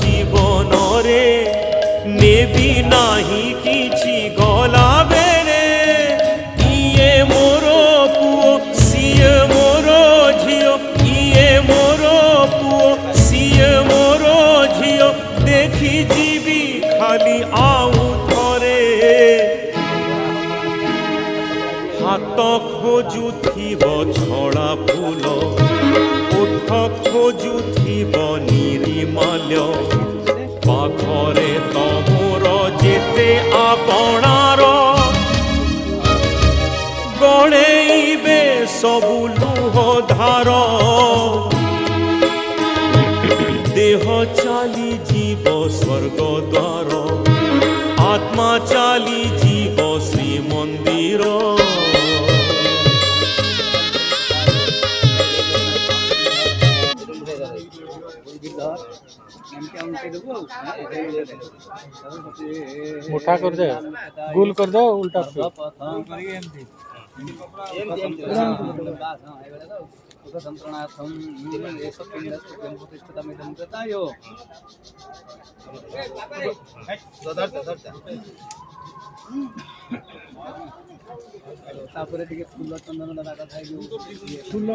জীবনরে নেবি নাহি কিছু গলা বেড়ে ইয়ে মোর পুଅ সিয়ে মোর ঝিও ইয়ে মোর পুଅ সিয়ে মোর ঝিও দেখি ଯିବି ଖାଲି ଆଉ ଥରେ ହାତ ଖୋଜୁଥିବ ଛଡ଼ା ଫୁଲ ଓଠ ଖୋଜୁଥିବ ନିରିମାଲ୍ୟ ପାଖରେ ତମର ଯେତେ ଆପଣାର ଗଣେଇବେ ସବୁ ଲୁହ ଧାର ଦେହ ଚାଲିଯିବ ସ୍ୱର୍ଗ ଦ୍ୱାର ଆତ୍ମା ଚାଲିଯିବ ଶ୍ରୀମନ୍ଦିର मुठा कर दे गोल कर दो उल्टा तापर टिके फूल चंदन लगा था फूल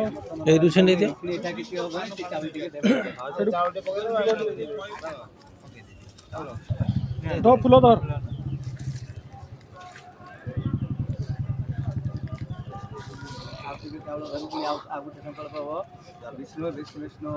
ए रुछन दे दियो एटा किछि होबा चावल टिके दे दो फूल धर आप चावल धर कि आप संकल्प हो विष्णु विष्णु विष्णु